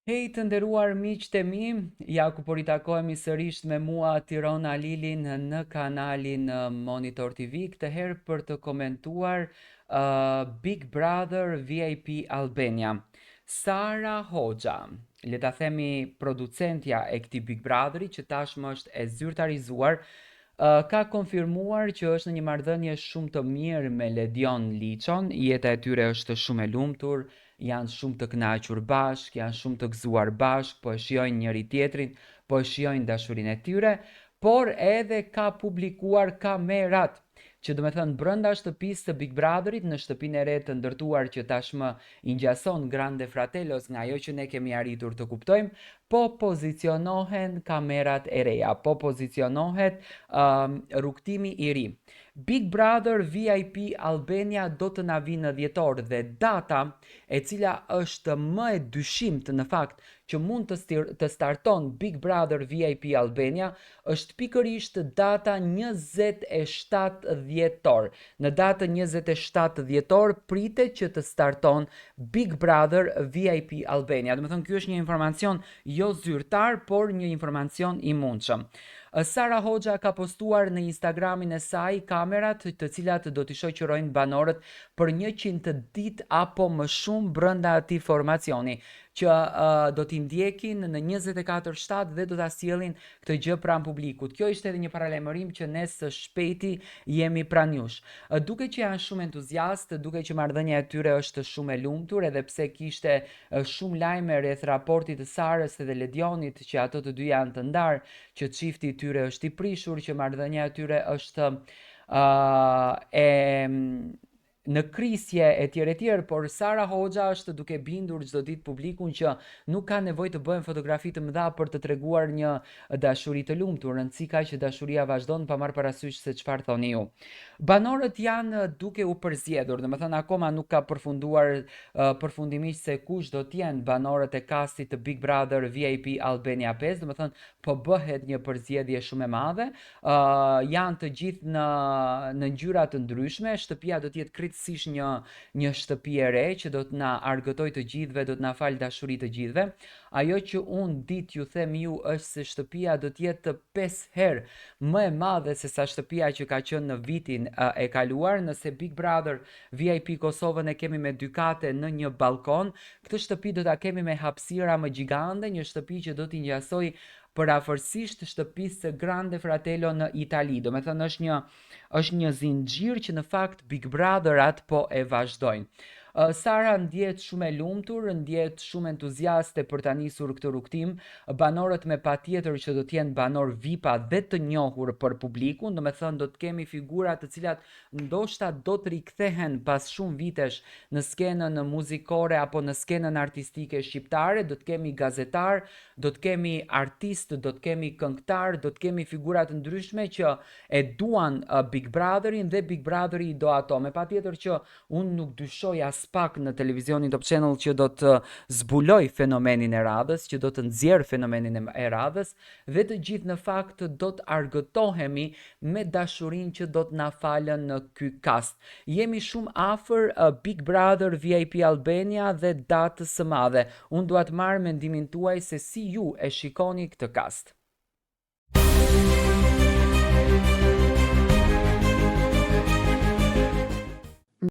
Hej të nderuar miqtë e mi, ja ku po ritakohemi sërish me mua Tirona Lilin në kanalin Monitor TV, këtë herë për të komentuar Big Brother VIP Albania. Sara Hoxha, le ta themi producentja e këtij Big Brotheri që tashmë është e zyrtarizuar, ka konfirmuar që është në një marrëdhënie shumë të mirë me Ledion Liçon, jeta e tyre është shumë e lumtur, janë shumë të kënaqur bashk, janë shumë të gëzuar bashk, po e shijojnë njëri tjetrin, po e shijojnë dashurinë e tyre, por edhe ka publikuar kamerat që do me thënë brënda shtëpisë të Big Brotherit në shtëpinë e re të ndërtuar që tashmë i ngjason Grande Fratellos nga ajo që ne kemi arritur të kuptojmë, po pozicionohen kamerat e reja, po pozicionohet rrugtimi i ri. Big Brother VIP Albania do të na vinë në dhjetor dhe data e cila është më e dyshimt në fakt që mund të starton Big Brother VIP Albania është pikërisht data 27 dhjetor. Në datën 27 dhjetor pritet që të starton Big Brother VIP Albania. Do të thonë ky është një informacion jo zyrtar, por një informacion i mundshëm. Sara Hoxha ka postuar në Instagramin e saj kamerat të cilat do t'i shoqërojnë banorët për 100 ditë apo më shumë brenda atij formacioni që do t'i ndjekin në 24/7 dhe do ta sjellin këtë gjë pranë publikut. Kjo ishte edhe një paralajmërim që ne së shpejti jemi pranë jush. Duke që janë shumë entuziast, duke që marrëdhënia e tyre është shumë e lumtur, edhe pse kishte shumë lajme rreth raportit të Sarës dhe Ledionit që ato të dy janë të ndarë, që çifti i tyre është i prishur, që marrëdhënia e tyre është në krisje e tjerë, por Sara Hoxha është duke bindur çdo ditë publikun që nuk ka nevojë të bëhen fotografi të mëdha për të treguar një dashuri të lumtur, rëndësi ka që dashuria vazhdon pa marrë parasysh se çfarë thoni ju. Banorët janë duke u përzgjedhur, domethënë akoma nuk ka përfunduar përfundimisht se kush do të jenë banorët e kastit të Big Brother VIP Albania 5, domethënë po bëhet një përzgjedhje shumë e madhe. Janë të gjithë në ngjyra të ndryshme, shtëpia do të jetë krejtësisht një shtëpi e re që do të na argëtoj të gjithëve, do të na fal dashuri të gjithëve. Ajo që unë ditë ju them ju është se shtëpia do të jetë 5 herë më e madhe se sa shtëpia që ka qenë në vitin e kaluar. Nëse Big Brother VIP Kosovën e kemi me 2 kate në një balkon, këtë shtëpi do ta kemi me hapësira më gjigande, një shtëpi që do t'i ngjasoj përafërsisht shtëpisë së Grande Fratello në Itali. Do me thënë është një zinxhir që në fakt Big Brotherat po e vazhdojnë. Sara ndjet shumë e lumtur, ndjet shumë entuziaste për ta nisur këtë rrugtim. Banorët me patjetër që do të jenë banor VIP-a dhe të njohur për publikun, do me thënë do të kemi figura të cilat ndoshta do të rikthehen pas shumë vitesh në skenën muzikore apo në skenën artistike shqiptare, do të kemi gazetar, do të kemi artist, do të kemi këngëtar, do të kemi figura të ndryshme që e duan Big Brotherin dhe Big Brotheri i do ato. Me patjetër që unë nuk dyshoj as pak në televizionin Top Channel që do të zbuloj fenomenin e radhës, që do të nxjerr fenomenin e radhës dhe të gjithë në fakt do të argëtohemi me dashurinë që do të na falën në ky kast. Jemi shumë afër Big Brother VIP Albania dhe datës së madhe. Unë dua të marr mendimin tuaj se si ju e shikoni këtë kast.